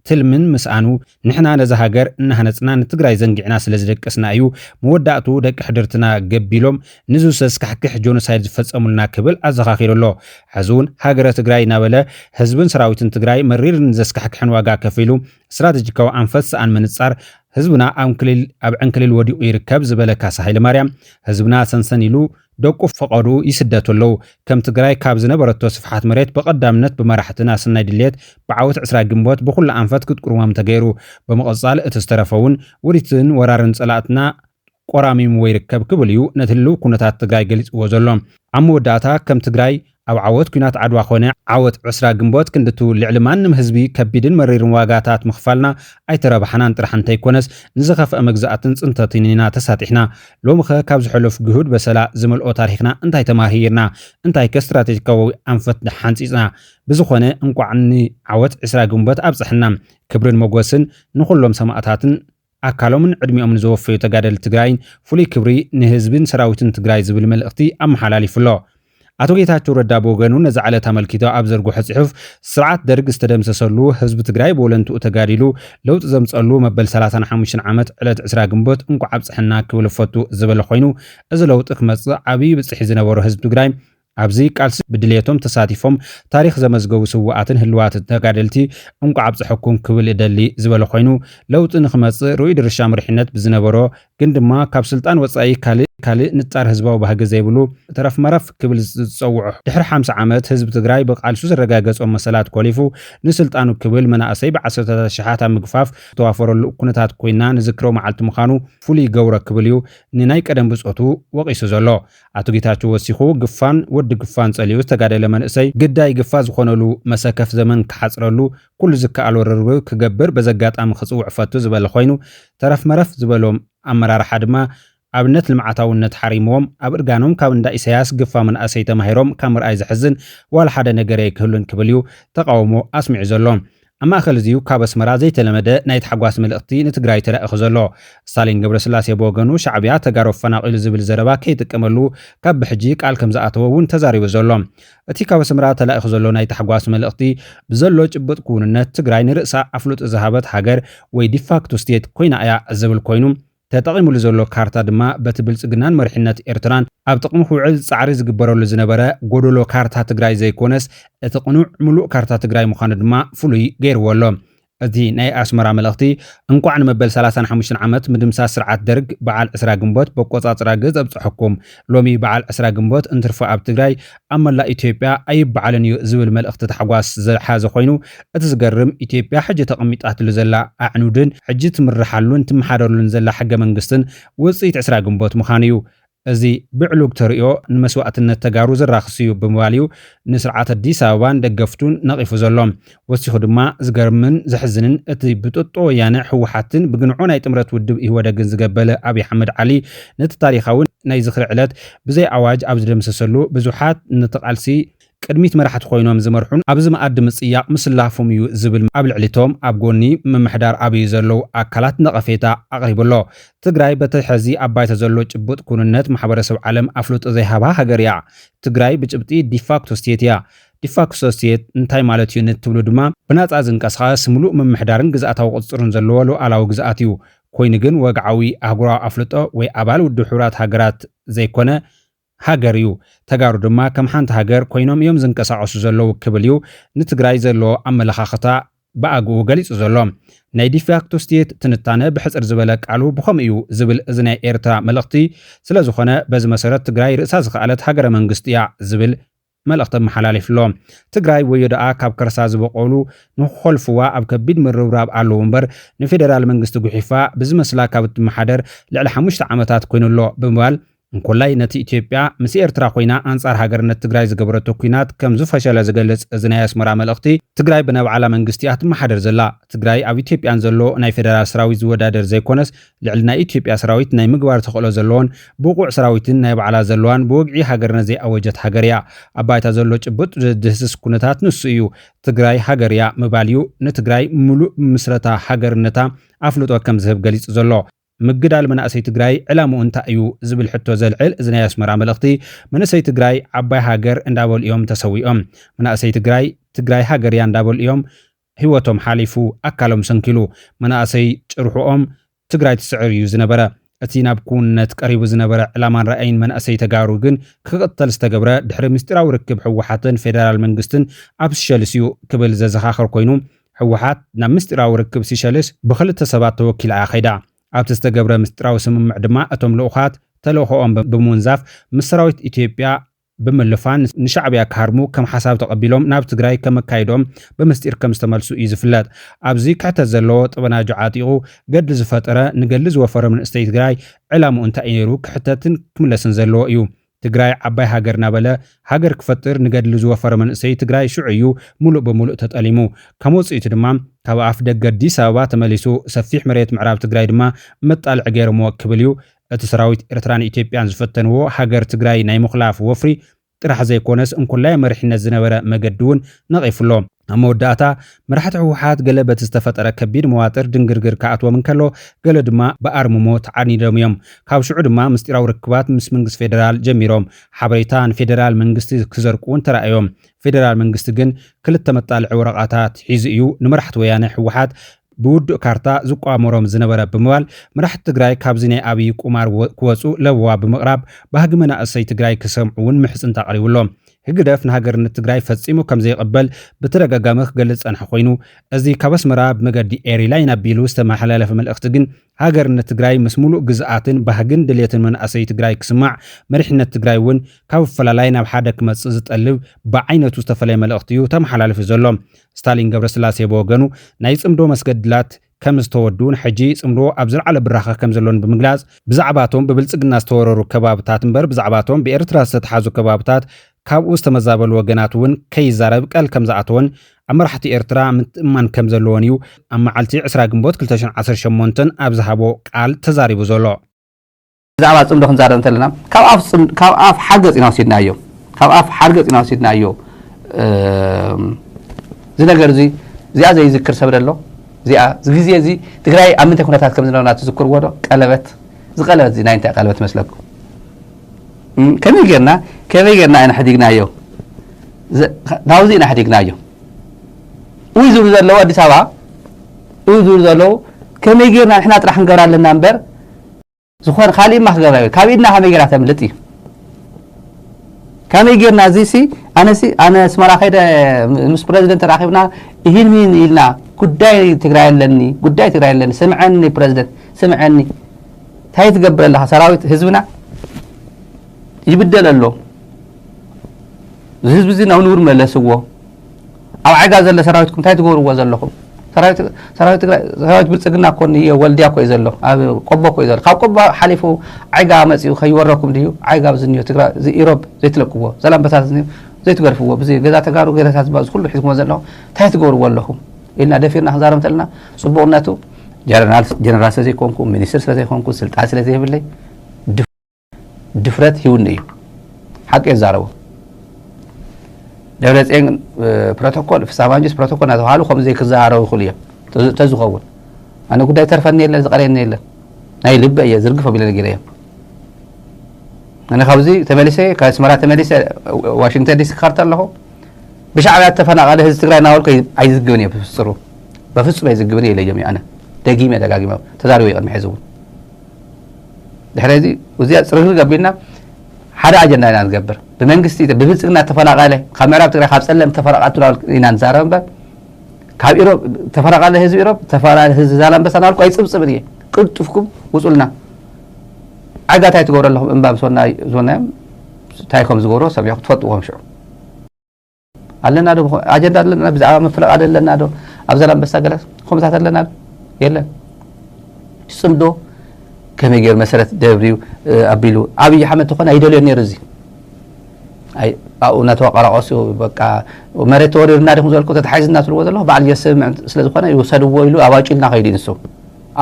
تلمن مسانو نحنا نزهاجر انها نصنا نتجراي زنقعنا سلازدقسنا ايو موداتو دق حدرتنا قبيلوم نزوس اسكحكح جونوسايد فصمولنا كبل ازخاخيرلو حزون هاجر تجراي نابله حزبن سراويتن تجراي مرير نزسكحكحن واغا كفيلو استراتيجيكو انفس ان منصار حزبنا ابعن كليل وديو يركب زبلكا سهيل مريم حزبنا سنسنيلو دقو فقدو يسدتلو كم تجراي كاب زنبرتو صفحات مريت بقدامنت بمراحتنا سناي دليت بعوت عسرا جنبوت بكل انفت كتقروام تغيرو بمقصال اتسترفون وريتن ورارن صلاتنا قرامي ويركب كبليو نتلو كنتات تجراي جليص وزلوم عمو داتا كم تجراي ኣብ ዓወት ኩናት ዓድዋ ኮነ ዓወት ዕስራ ግንቦት ክንድቱ ልዕሊ ማንም ህዝቢ ከቢድን መሪርን ዋጋታት ምኽፋልና ኣይተረባሕናን ጥራሕ እንተይኮነስ ንዝኸፍአ መግዛእትን ጽንተትን ኢና ተሳጢሕና ሎሚ ኸ ካብ ዝሕለፍ ግሁድ በሰላ ዝመልኦ ታሪኽና እንታይ ተማሂርና እንታይ ከስትራቴጂካዊ ኣንፈት ሓንፂፅና ብዝኾነ እንቋዕኒ ዓወት ዕስራ ግንቦት ኣብፅሕና ክብርን መጎስን ንኹሎም ሰማዕታትን ኣካሎምን ዕድሚኦም ንዝወፈዩ ተጋደል ትግራይን ፍሉይ ክብሪ ንህዝብን ሰራዊትን ትግራይ ዝብል መልእኽቲ ኣመሓላሊፉሎ አቶ ጌታቸው ረዳ በወገኑ ነዚ ዓለት አመልኪቶ ኣብ ዘርጉሑ ጽሑፍ ስርዓት ደርግ ዝተደምሰሰሉ ህዝቢ ትግራይ በወለንቱ ተጋዲሉ ለውጥ ዘምጸሉ መበል 35 ዓመት ዕለት 20 ግንቦት እንቋ ኣብጽሕና ክብል ፈቱ ዝበለ ኮይኑ እዚ ለውጥ ክመጽእ ዓብይ ብጽሒ ዝነበሩ ህዝቢ ትግራይ ኣብዚ ቃልሲ ብድሌቶም ተሳቲፎም ታሪኽ ዘመዝገቡ ስዋኣትን ህልዋት ተጋደልቲ እንቋ ኣብጽሕኩም ክብል ይደሊ ዝበለ ኮይኑ ለውጥ ንኽመጽእ ሩይ ድርሻ ምርሕነት ብዝነበሮ ግን ድማ ካብ ስልጣን ወጻኢ ካልእ ንጻር ህዝባዊ ባህገ ዘይብሉ ተረፍ መረፍ ክብል ዝጸውዑ ድሕሪ 50 ዓመት ህዝቢ ትግራይ ብቃልሱ ዘረጋገጾም መሰላት ኮሊፉ ንስልጣኑ ክብል መናእሰይ ብዓሰርታት ሽሓት ኣብ ምግፋፍ ተዋፈረሉ ኩነታት ኮይና ንዝክሮ መዓልቲ ምዃኑ ፍሉይ ገብረ ክብል እዩ ንናይ ቀደም ብጾቱ ወቂሱ ዘሎ አቶ ጌታቸው ወሲኹ ግፋን ወዲ ግፋን ጸሊዩ ዝተጋደለ መንእሰይ ግዳይ ግፋ ዝኾነሉ መሰከፍ ዘመን ክሓጽረሉ ኩሉ ዝከኣል ርብርብ ክገብር በዘጋጣሚ ክጽውዕ ፈቱ ዝበለ ኮይኑ ተረፍ መረፍ ዝበሎም ኣመራርሓ ድማ ኣብነት ልምዓታውነት ሓሪሞም ኣብ እርጋኖም ካብ እንዳ ኢሳያስ ግፋ መንእሰይ ተማሂሮም ካብ ምርኣይ ዝሕዝን ዋላ ሓደ ነገር ኣይክህሉን ክብል እዩ ተቃውሞ ኣስሚዑ ዘሎ ኣብ ማእኸል እዚዩ ካብ ኣስመራ ዘይተለመደ ናይ ተሓጓስ መልእኽቲ ንትግራይ ተራእኹ ዘሎ ስታሊን ገብረስላሴ በወገኑ ሻዕብያ ተጋሩ ፈናቂሉ ዝብል ዘረባ ከይጥቀመሉ ካብ ብሕጂ ቃል ከም ዝኣተወ እውን ተዛሪቡ ዘሎ እቲ ካብ ኣስመራ ተላኢኹ ዘሎ ናይ ተሓጓስ መልእኽቲ ብዘሎ ጭቡጥ ክውንነት ትግራይ ንርእሳ ኣፍሉጥ ዝሃበት ሃገር ወይ ዲፋክቶ ስቴት ኮይና እያ ዝብል ኮይኑ ተጠቂሙሉ ዘሎ ካርታ ድማ በቲ ብልጽግናን መሪሕነት ኤርትራን ኣብ ጥቕሚ ክውዕል ጻዕሪ ዝግበረሉ ዝነበረ ጎደሎ ካርታ ትግራይ ዘይኮነስ እቲ ቅኑዕ ሙሉእ ካርታ ትግራይ ምዃኑ ድማ ፍሉይ ገይርዎ ኣሎ እቲ ናይ ኣስመራ መልእኽቲ እንቋዕ ንመበል 35 ዓመት ምድምሳስ ስርዓት ደርግ በዓል 20 ግንቦት በቆጻጽራ ገጽ ኣብጽሕኩም ሎሚ በዓል 20 ግንቦት እንትርፈ ኣብ ትግራይ ኣብ መላእ ኢትዮጵያ ኣይበዓልን እዩ ዝብል መልእኽቲ ተሓጓስ ዝሓዘ ኮይኑ እቲ ዝገርም ኢትዮጵያ ሕጂ ተቐሚጣትሉ ዘላ ኣዕኑድን ሕጂ ትምርሓሉን ትመሓደሩሉን ዘላ ሕገ መንግስትን ውፅኢት 20 ግንቦት ምዃኑ እዩ እዚ ብዕሉግ ተርእዮ ንመስዋዕትነት ተጋሩ ዝራኽስ እዩ ብምባል እዩ ንስርዓት ኣዲስ ኣበባን ደገፍቱን ነቒፉ ዘሎ ወሲኹ ድማ ዝገርምን ዘሕዝንን እቲ ብጥጦ ወያነ ሕወሓትን ብግንዑ ናይ ጥምረት ውድብ ይወደግን ዝገበለ ኣብይ ኣሕመድ ዓሊ ነቲ ታሪኻውን ናይ ዝኽሪ ዕለት ብዘይ ኣዋጅ ኣብ ዝደምሰሰሉ ብዙሓት ነተቓልሲ ቅድሚት መራሕቲ ኮይኖም ዝመርሑን ኣብዚ መኣዲ ምጽያቕ ምስላፎም እዩ ዝብል ኣብ ልዕሊቶም ኣብ ጎኒ ምምሕዳር ኣብዩ ዘለው ኣካላት ነቐፌታ ኣቕሪብሎ ትግራይ በቲ ሕዚ ኣብ ባይታ ዘሎ ጭቡጥ ኩንነት ማሕበረሰብ ዓለም ኣፍልጦ ዘይሃባ ሃገር እያ ትግራይ ብጭብጢ ዲፋክቶ ስቴት እያ ዲፋክቶ ስቴት እንታይ ማለት እዩ ንትብሉ ድማ ብናጻ ዝንቀሳቐስ ምሉእ ምምሕዳርን ግዝኣታዊ ቁፅርን ዘለዎ ሉኣላዊ ግዝኣት እዩ ኮይኑ ግን ወግዓዊ ኣህጉራዊ ኣፍልጦ ወይ ኣባል ውድብ ሕብራት ሃገራት ዘይኮነ ሃገር እዩ ተጋሩ ድማ ከም ሓንቲ ሃገር ኮይኖም እዮም ዝንቀሳቐሱ ዘለዉ ክብል እዩ ንትግራይ ዘለዎ ኣመለኻኽታ ብኣግኡ ገሊጹ ዘሎ ናይ ዲፋክቶ ስቴት ትንታነ ብሕፅር ዝበለ ቃሉ ብኸምኡ እዩ ዝብል እዚ ናይ ኤርትራ መልእኽቲ ስለ ዝኾነ በዚ መሰረት ትግራይ ርእሳ ዝኽኣለት ሃገረ መንግስቲ እያ ዝብል መልእኽቲ መሓላሊፍሎ ትግራይ ወዮ ደኣ ካብ ከርሳ ዝበቆሉ ንኽኸልፍዋ ኣብ ከቢድ ምርብራብ ኣለዉ እምበር ንፌደራል መንግስቲ ጉሒፋ ብዝመስላ ካብ እትመሓደር ልዕሊ 5 ዓመታት ኮይኑሎ ብምባል እንኮላይ ነቲ ኢትዮጵያ ምስ ኤርትራ ኮይና አንጻር ሃገርነት ትግራይ ዝገበረቶ ኩናት ከም ዝፈሸለ ዝገልጽ እዚ ናይ ኣስመራ መልእኽቲ ትግራይ ብነብዓላ መንግስቲ ኣትመሓደር ዘላ ትግራይ ኣብ ኢትዮጵያን ዘሎ ናይ ፌደራል ሰራዊት ዝወዳደር ዘይኮነስ ልዕሊ ናይ ኢትዮጵያ ሰራዊት ናይ ምግባር ተኽእሎ ዘለዎን ብቑዕ ሰራዊትን ናይ በዓላ ዘለዋን ብወግዒ ሃገርነት ዘይኣወጀት ሃገር እያ ኣብ ባይታ ዘሎ ጭቡጥ ዝድህስስ ኩነታት ንሱ እዩ ትግራይ ሃገር እያ ምባል እዩ ንትግራይ ሙሉእ ምስረታ ሃገርነታ ኣፍልጦ ከም ዝህብ ገሊጹ ዘሎ ምግዳል መናእሰይ ትግራይ ዕላምኡ እንታይ እዩ ዝብል ሕቶ ዘልዕል እዚ ናይ ኣስመራ መልእኽቲ መናእሰይ ትግራይ ዓባይ ሃገር እንዳበሉ እዮም ተሰዊኦም መናእሰይ ትግራይ ሃገር እያ እንዳበሉ እዮም ህይወቶም ሓሊፉ ኣካሎም ሰንኪሉ መናእሰይ ጭርሑኦም ትግራይ ትስዕር እዩ ዝነበረ እቲ ናብ ኩንነት ቀሪቡ ዝነበረ ዕላማን ራእይን መናእሰይ ተጋሩ ግን ክቕተል ዝተገብረ ድሕሪ ምስጢራዊ ርክብ ሕወሓትን ፌደራል መንግስትን ኣብ ሲሸልስ እዩ ክብል ዘዘኻኽር ኮይኑ ሕወሓት ናብ ምስጢራዊ ርክብ ሲሸልስ ብክልተ ሰባት ተወኪላ እያ ኸይዳ ኣብቲ ዝተገብረ ምስጢራዊ ስምምዕ ድማ እቶም ልኡኻት ተልእኾኦም ብምውንዛፍ ምስ ሰራዊት ኢትዮጵያ ብምልፋን ንሻዕብያ ክሃርሙ ከም ሓሳብ ተቐቢሎም ናብ ትግራይ ከመካይዶም ብምስጢር ከም ዝተመልሱ እዩ ዝፍለጥ ኣብዚ ክሕተት ዘለዎ ጥበናጆ ዓጢቑ ገዲ ዝፈጠረ ንገሊ ዝወፈረ መንእሰይ ትግራይ ዕላምኡ እንታይ ነይሩ ክሕተትን ክምለስን ዘለዎ እዩ ትግራይ ዓባይ ሃገርና በለ ሃገር ክፈጥር ንገድሊ ዝወፈረ መንእሰይ ትግራይ ሽዑዩ ሙሉእ ብሙሉእ ተጠሊሙ ከም ወፅኢቱ ድማ ካብ ኣፍ ደገ ኣዲስ ኣበባ ተመሊሱ ሰፊሕ መሬት ምዕራብ ትግራይ ድማ መጣልዕ ገይሮሞ ክብል እዩ እቲ ሰራዊት ኤርትራን ኢትዮጵያን ዝፈተንዎ ሃገር ትግራይ ናይ ምኽላፍ ወፍሪ ጥራሕ ዘይኮነስ እንኩላይ መሪሕነት ዝነበረ መገዲ እውን ነቒፉሎ ኣብ መወዳእታ መራሕቲ ህወሓት ገለ በቲ ዝተፈጠረ ከቢድ መዋጥር ድንግርግር ከኣትዎም እንከሎ ገለ ድማ ብኣርምሞ ተዓኒዶም እዮም ካብ ሽዑ ድማ ምስጢራዊ ርክባት ምስ መንግስቲ ፌደራል ጀሚሮም ሓበሬታ ንፌደራል መንግስቲ ክዘርቁውን ተራእዮም ፌደራል መንግስቲ ግን ክልተ መጣልዒ ወረቓታት ሒዙ እዩ ንመራሕቲ ወያነ ህወሓት ብውድእ ካርታ ዝቋመሮም ዝነበረ ብምባል መራሕቲ ትግራይ ካብዚ ናይ ኣብይ ቁማር ክወፁ ለብዋ ብምቕራብ ባህጊ መናእሰይ ትግራይ ክሰምዑውን ምሕፅን ተቐሪቡሎም ህግደፍ ንሃገርነት ትግራይ ፈጺሙ ከም ዘይቕበል ብተደጋጋሚ ክገልጽ ጸንሐ ኮይኑ እዚ ካብ ኣስመራ ብመገዲ ኤሪላይን ኣቢሉ ዝተመሓላለፈ መልእኽቲ ግን ሃገርነት ትግራይ ምስ ሙሉእ ግዝኣትን ባህግን ድልየትን መናእሰይ ትግራይ ክስማዕ መሪሕነት ትግራይ እውን ካብ ፈላላይ ናብ ሓደ ክመጽእ ዝጠልብ ብዓይነቱ ዝተፈለየ መልእኽቲ እዩ ተመሓላልፉ ዘሎ ስታሊን ገብረስላሴ ብወገኑ ናይ ጽምዶ መስገድላት ከም ዝተወዱን ሕጂ ጽምዶ ኣብ ዝለዓለ ብራኸ ከም ዘሎን ብምግላጽ ብዛዕባቶም ብብልጽግና ዝተወረሩ ከባብታት እምበር ብዛዕባቶም ብኤርትራ ዝተተሓዙ ከባብታት ካብኡ ዝተመዛበሉ ወገናት እውን ከይዛረብ ቃል ከም ዝኣተወን ኣብ መራሕቲ ኤርትራ ምትእማን ከም ዘለዎን እዩ ኣብ መዓልቲ 20 ግንቦት 2018 ኣብ ዝሃቦ ቃል ተዛሪቡ ዘሎ ብዛዕባ ጽምዶ ክንዛረብ እንተለና ካብ ኣፍ ሓርገጽ ኢና ወሲድናዮ ካብ ኣፍ ሓርገጽ ኢና ወሲድናዮ እዚ ነገር እዚ እዚኣ ዘይዝክር ሰብ ደሎ እዚኣ ግዜ እዚ ትግራይ ኣብ ምንታይ ኩነታት ከም ዝነበርና ትዝክርዎ ዶ ቀለበት ዝቀለበት እዚ ናይ እንታይ ቀለበት መስለኩም ከመይ ጌርና ኢና ሓዲግናዮ ናብዚ ኢና ሓዲግናዮ ወይ ዝብሉ ዘለዉ ኣዲስ ኣበባ ወይ ዝብሉ ዘለዉ ከመይ ጌርና ንሕና ጥራሕ ክንገብራ ኣለና እምበር ዝኾነ ካሊእ ማ ክገብራ ካብ ኢድና ከመይ ጌርና ተምልጥ እዩ ከመይ ጌርና እዚ ኣነ ኣስመራ ከይደ ምስ ፕረዚደንት ተራኺብና ይህልሚን ኢልና ጉዳይ ትግራይ ኣለኒ ስምዐኒ ፕረዚደንት ስምዐኒ እንታይ ትገብር ኣለኻ ሰራዊት ህዝብና ይብደል ኣሎ ህዝብ እዚ ናብ ንቡር መለስዎ ኣብ ዓጋ ዘሎ ሰራዊትኩም እንታይ ትገብርዎ ዘለኹም ሰራዊት ብልጽግና ኮን ወልድያ ኮ እዩ ዘሎ ኣብ ቆቦ ኮ እዩ ዘሎ ካብ ቆቦ ሓሊፉ ዓጋ መጺኡ ከይወረኩም ድዩ ዓጋ ብዝኒዮ ትግራይ ኢሮብ ዘይትለቅዎ ዘላምበታት ዝኒዮ ዘይትገርፍዎ ብዚ ገዛ ተጋሩ ገዛታት ዝባዝ ኩሉ ሒዝኩም ዘለኹ እንታይ ትገብርዎ ኣለኹም ኢልና ደፊርና ክንዛረብ እንተለና ጽቡቕነቱ ጀነራል ስለዘይኮንኩ ሚኒስትር ስለዘይኮንኩ ስልጣን ስለዘይብለይ ድፍረት ይውን እዩ ሓቂ ይዛረቡ ደብረጽዮን ፕሮቶኮል ፍሳማንጅስ ፕሮቶኮል ናተባሃሉ ከምዚ ክዛረቡ ይኽእሉ እዮም ተዝኸውን ኣነ ጉዳይ ተርፈኒ የለን ዝቐረየኒ የለን ናይ ልበ እየ ዝርግፎ ቢለ ነጊረ እዮም ኣነ ካብዚ ተመሊሰ ካብ ኣስመራ ተመሊሰ ዋሽንግተን ዲሲ ክኸርተ ኣለኹ ብሻዕብያ ተፈናቐለ ህዝቢ ትግራይ እናበልኩ ኣይዝግብን እየ በፍጹም ኣይዝግብን የለዮም እዩ ኣነ ደጊመ ደጋጊመ ተዛሪቡ ይቕድሚ ሕዚ እውን ድሕሪ እዚ እዚኣ ፅርግርግ ኣቢልና ሓደ ኣጀንዳ ኢና ንገብር ብመንግስቲ ብብልጽግና ተፈናቐለ ካብ ምዕራብ ትግራይ ካብ ጸለም ተፈናቐልቱ ኢና ንዛረብ እምበር ካብ ኢሮብ ተፈናቐለ ህዝቢ ኢሮብ ተፈናቐለ ህዝቢ ዛላምበሳ ናበልኩ ኣይፅብፅብን እየ ቅልጡፍኩም ውፁልና ዓጋ እንታይ ትገብሩ ኣለኹም እምባ ዝወናዮም እንታይ ከም ዝገብሮ ሰሚዑ ትፈልጥዎም ሽዑ ኣለና ዶ ኣጀንዳ ኣለና ብዛዕባ ምፍላጥ ኣለና ዶ ኣብ ዛላምበሳ ገለ ከምታት ኣለና ዶ የለን ጽምዶ ከመይ ጌር መሰረት ደብሪው ኣቢሉ ኣብይ ኣሕመድ ተኾነ ኣይደልዮ ነይሩ እዚ ኣይ ኣብኡ እናተዋቀራቀሱ በቃ መሬት ተወሪርና ዲኹም ዝበልኩ ተተሓሒዝና ትብልዎ ዘለኹ በዓል የስምዕ ስለዝኾነ ይውሰድዎ ኢሉ ኣባጭልና ከይዱ ንሱ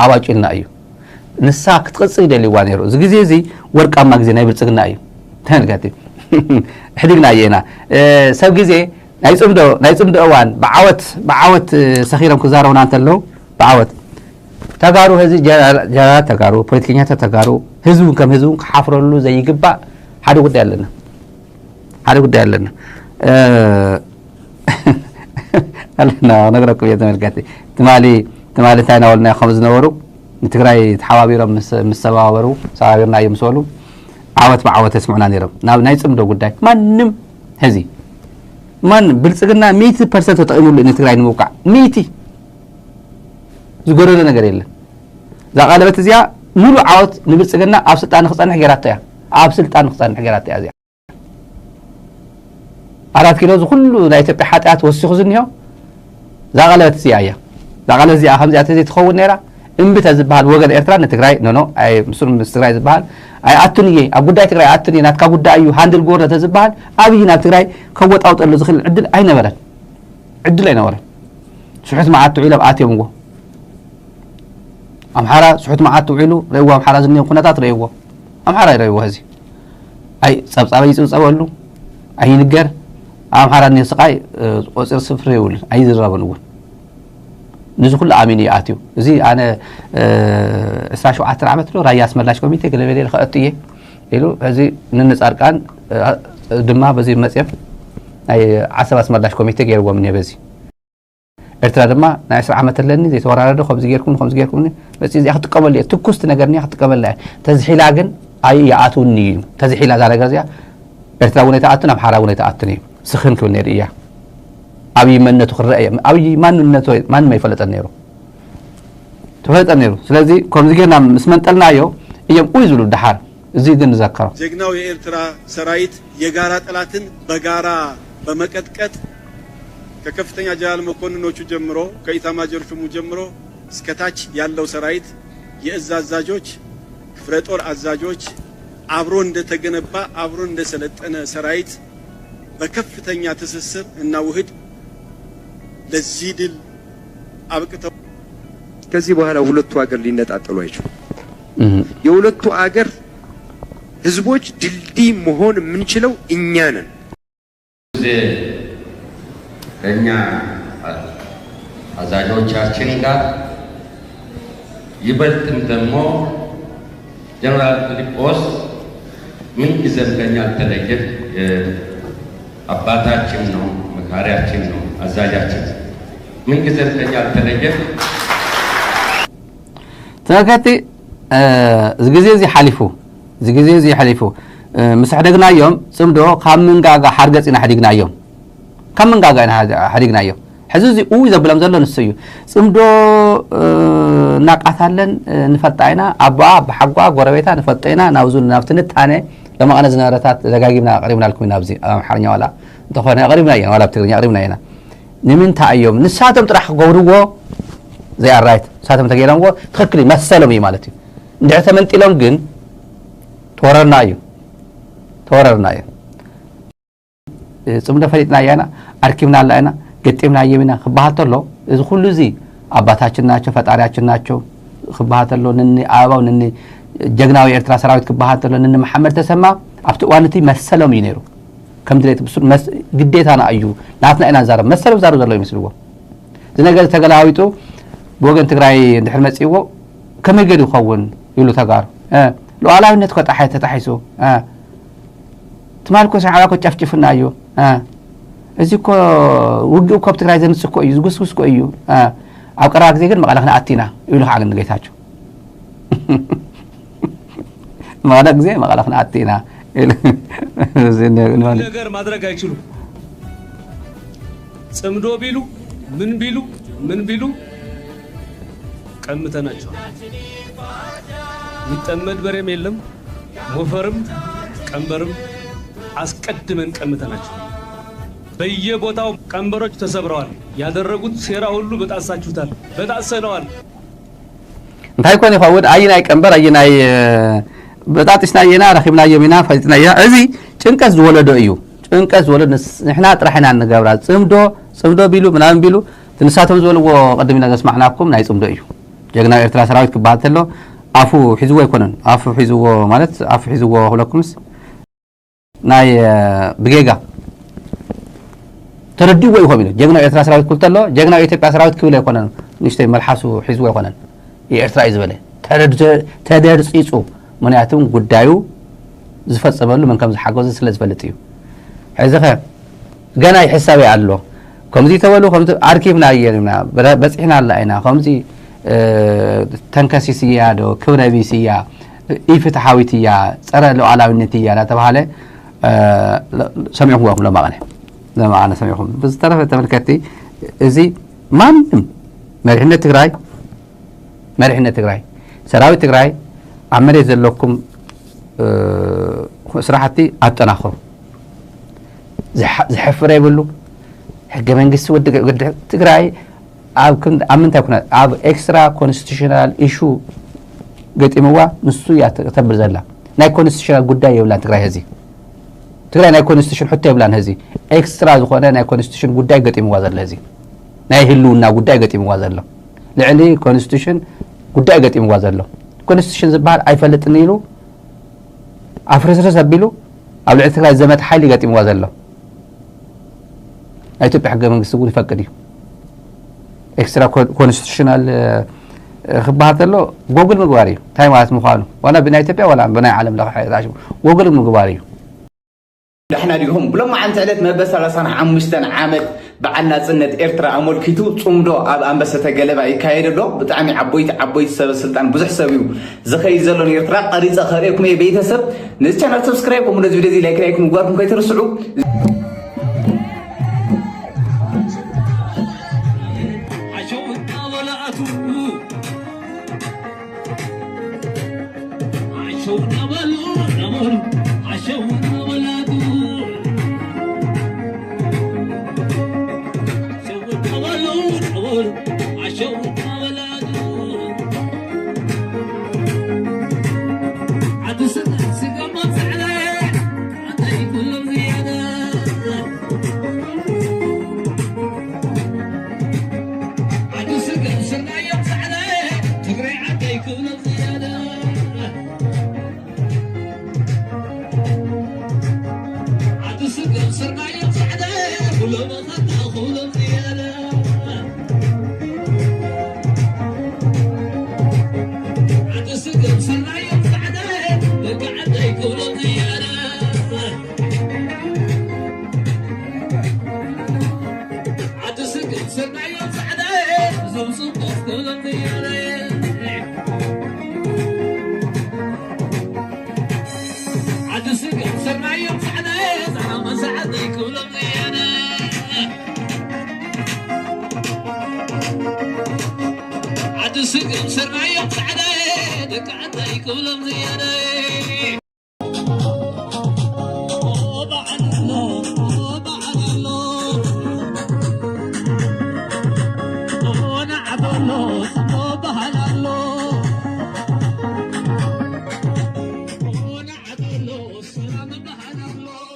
ኣባጭልና እዩ ንሳ ክትቅፅል ይደልይዋ ነይሩ እዚ ግዜ እዚ ወርቃማ ግዜ ናይ ብልጽግና እዩ ተመልከቲ ሕዲግና እየና ሰብ ግዜ ናይ ጽምዶ እዋን ብዓወት ሰኺሮም ክዛረቡና እንተለዉ ብዓወት ተጋሩ ህዝቢ ጀነራላት ተጋሩ ፖለቲከኛታት ተጋሩ ህዝቡን ከም ህዝቡን ክሓፍረሉ ዘይግባእ ሓደ ጉዳይ ኣለና ነግረኩም እየ ተመልከቲ ትማሊ እንታይ ናበልና ከም ዝነበሩ ንትግራይ ተሓባቢሮም ምስ ሰባበሩ ሰባቢርና እዮም ምስ በሉ ዓወት ብዓወት የስምዑና ነይሮም ናይ ጽምዶ ጉዳይ ማንም ሕዚ ብልጽግና 100% ተጠቂሙሉ ንትግራይ ንምውቃዕ 100 ዝጎረለ ነገር የለን እዛ ቀለበት እዚኣ ሙሉእ ዓወት ንብልጽግና ኣብ ስልጣን ንክፀንሕ ጌራቶ እያ እዚኣ 4 ኪሎ ዝኩሉ ናይ ኢትዮጵያ ሓጢኣት ወሲኹ ዝኒሆ እዛ ቀለበት እዚኣ እያ እዛ ቀለበት እዚኣ ከምዚኣ ተዘይትኸውን ነይራ እምብተ ዝበሃል ወገን ኤርትራ ንትግራይ ኖ ኣይ ምስሩ ምስ ትግራይ ዝበሃል ኣይ ኣቱንየ ኣብ ጉዳይ ትግራይ ኣቱንየ ናትካ ጉዳይ እዩ ሃንድል ጎር ተዝበሃል ኣብይ ናብ ትግራይ ከወጣውጠሉ ዝኽእል ዕድል ኣይነበረን ስሑት መዓት ውዒሎም ኣትዮምዎ ኣምሓራ ስሑት መዓት ውዒሉ ረእዎ ኣምሓራ ዝኒኦም ኩነታት ረእዎ ኣምሓራ ይረእዎ ህዚ ኣይ ፀብፃበ ይፅብፀበሉ ኣይንገር ኣምሓራ ኒ ስቃይ ቆፅር ስፍሪ ይብሉን ኣይዝረበን እውን ንዚ ኩሉ ኣሚን ይኣትዩ እዚ ኣነ 27 ዓመት ሎ ራያ ኣስመላሽ ኮሚቴ ገለበለ ከኣቱ እየ ኢሉ እዚ ንንፃርቃን ድማ በዚ መፅየም ናይ ዓሰብ ኣስመላሽ ኮሚቴ ገይርዎም እኔ በዚ ኤርትራ ድማ ናይ 10 ዓመት ኣለኒ ዘይተወራረደ ከምዚ ጌርኩም በዚ እዚ ክትቀበል እየ ትኩስቲ ነገር ኒ ክትቀበል እየ ተዝሒላ ግን ኣይ ይኣትውኒ እዩ ተዝሒላ ዛ ነገር እዚኣ ኤርትራ እውን ኣይተኣቱን ኣምሓራ እውን ኣይተኣቱን እዩ ስኽን ክብል ነይሩ እያ ኣብይ መንነቱ ክረአየ ኣብይ ማንነቱ ማንም ኣይፈለጠን ነይሩ ተፈለጠን ነይሩ ስለዚ ከምዚ ጌርና ምስ መንጠልናዮ እዮም ኡይ ዝብሉ ድሓር እዚ ግን ንዘከሮ ጀግናው የኤርትራ ሰራዊት የጋራ ጠላትን በጋራ በመቀጥቀጥ ከከፍተኛ ጀነራል መኮንኖቹ ጀምሮ ከኢታማጆር ሹሙ ጀምሮ እስከታች ያለው ሰራዊት የእዝ አዛዦች ክፍለ ጦር አዛዦች አብሮ እንደተገነባ አብሮ እንደሰለጠነ ሰራዊት በከፍተኛ ትስስር እና ውህድ ለዚህ ድል አብቅተው ከዚህ በኋላ ሁለቱ ሀገር ሊነጣጠሉ አይችሉም። የሁለቱ ሀገር ህዝቦች ድልድይ መሆን የምንችለው እኛ ነን። ከኛ አዛዦቻችን ጋር ይበልጥም ደግሞ ጀነራል ፊሊጶስ ምን ጊዜም ከኛ አልተለየም። አባታችን ነው፣ መካሪያችን ነው፣ አዛዣችን ምን ጊዜም ከኛ አልተለየም። ተከቲ ዝግዜ እዚ ሓሊፉ ምስ ሕደግናዮም ጽምዶ ካብ ምንጋጋ ሓርገጽና ሓዲግናዮም ካብ ምንጋጋ ሓዲግናዮም ሕዚ እዚ ኡይ ዘብሎም ዘሎ ንሱ እዩ ጽምዶ ናቃታለን ንፈጣይና ኣባ ብሓጓ ጎረቤታ ንፈጣይና ናብዙ ናብ ትንታነ ለማቀነ ዝነበረታት ደጋጊምና ቀሪብናልኩም ናብዚ ኣምሓርኛ ዋላ እንተኾነ ቀሪብና ኢና ዋላ ብትግርኛ ቀሪብና ኢና ንምንታይ እዮም ንሳቶም ጥራሕ ክገብርዎ ዘይኣራይት ንሳቶም ተገይሮምዎ ትክክል መሰሎም እዩ ማለት እዩ እንድሕር ተመንጢሎም ግን ተወረርና እዩ ጽምዶ ፈሊጥና እያና ኣርኪብና ኣላ ኢና ገጢምና እየሚና ክበሃል ተሎ እዚ ኩሉ እዚ ኣባታችን ናቸው ፈጣሪያችን ናቸው ክበሃል ተሎ ንኒ ኣበባው ንኒ ጀግናዊ ኤርትራ ሰራዊት ክበሃል ተሎ ንኒ መሐመድ ተሰማ ኣብቲ እዋንቲ መሰሎም እዩ ነይሩ ከም ድሌት ግዴታና እዩ ናትና ኢና ዛረብ መሰሎም ዛሩ ዘሎ ይመስልዎ እዚ ነገር ተገላዊጡ ብወገን ትግራይ እንድሕር መፂዎ ከመይ ገይሩ ይኸውን ይብሉ ተጋሩ ሉዓላዊነት ተጣሒሱ ትማልኮ ሰዓባ ኮ ጨፍጭፍና እዩ እዚ ኮ ውግእ ኮ ትግራይ ዘምጽእ ኮ እዩ ዝጉስጉስ ኮ እዩ ኣብ ቀረባ ግዜ ግን መቐለ ክነኣቲና ይብሉ ከዓ ግን ጌታቸው መቐለ ክነኣቲና ነገር ማድረግ አይችሉም። ጽምዶ ቢሉ ምን ቢሉ ቀምተናቸው ይጠመድ በሬም የለም ሞፈርም ቀንበርም አስቀድመን ቀምተናቸው በየቦታው ቀንበሮች ተሰብረዋል። ያደረጉት ሴራ ሁሉ በጣሰነዋል። እንታይ ኮን ይኸውን አይናይ ቀንበር አይናይ በጣጥስና የና ረኺብና የሚና ፈይጥና ያ እዚ ጭንቀት ዝወለዶ እዩ ጭንቀት ዝወለዶ ንሕና ጥራሕና ንገብራ ጽምዶ ቢሉ ምናምን ቢሉ ትንሳቶም ዝወልዎ ቀድሚና ዘስማዕናኩም ናይ ጽምዶ እዩ ጀግና ኤርትራ ሰራዊት ክበሃል ተሎ አፉ ሒዝዎ ይኮነን አፉ ሒዝዎ ማለት አፉ ሒዝዎ ሁለኩምስ ናይ ብጌጋ ተረዲዎ ይሆም ኢሉ ጀግና ኤርትራ ሰራዊት ክብል ተሎ ጀግና ኢትዮጵያ ሰራዊት ክብል ይኮነን ንሽተይ መልሓሱ ሒዝዎ ይኮነን የኤርትራ ይዝበለ ተደርጺጹ ምክንያቱም ጉዳዩ ዝፈጸመሉ ምን ከም ዝሓገዙ ስለ ዝፈልጥ እዩ ሕዚኸ ገና ይሕሳብ ኣሎ ከምዚ ተበሉ ከምዚ ኣርኪብና እየና በፂሕና ኣላ ኢና ከምዚ ተንከሲስያ ዶ ክብረቢስያ ኢፍትሓዊት እያ ፀረ ሉዓላዊነት እያ እናተባሃለ ሰሚዕኩም ለማቐነ ሰሚዕኩም ብዝተረፈ ተመልከቲ እዚ ማንም መሪሕነት ትግራይ ሰራዊት ትግራይ ኣብ መሬት ዘለኩም ስራሕቲ ኣጠናኽሩ ዝሕፍረ ይብሉ ሕገ መንግስቲ ወዲ ትግራይ أمنت يكون أب إكسترا كونستيشنال إيشو قلت إموا نسوا يعتبر زلا ناي كونستيشنال قدّا يبلان تقرأ هذي تقرأ ناي كونستيشن حتى يبلان هذي إكسترا زخونا ناي كونستيشن قدّا قلت إموا زلا هذي ناي هلونا قدّا قلت إموا زلا لعلي كونستيشن قدّا قلت إموا زلا كونستيشن زبال أي فلت نيلو أفرز رزبيلو أو العتقال زمت حالي قلت إموا زلا أي تبي حاجة من السوق يفكري إكسترا كونستيشنال خبرت له جوجل مقباري تاي مالت مخانو وانا بناي تبي ولا بناي عالم لا حاجه عشان جوجل مقباري احنا اليوم بلما عن تعلت ما بس على سنه 5 عامد بعنا صنت ارترا امولكيتو صمدو اب انبسه تغلبا يكايدلو بتعمي عبويت سب سلطان بزح سبيو زخي زلون ارترا قريصه خريكم يا بيتسب نس channel سبسكرايب ومن فيديو دي لايك رايكم غاركم كيترسعوا Oh,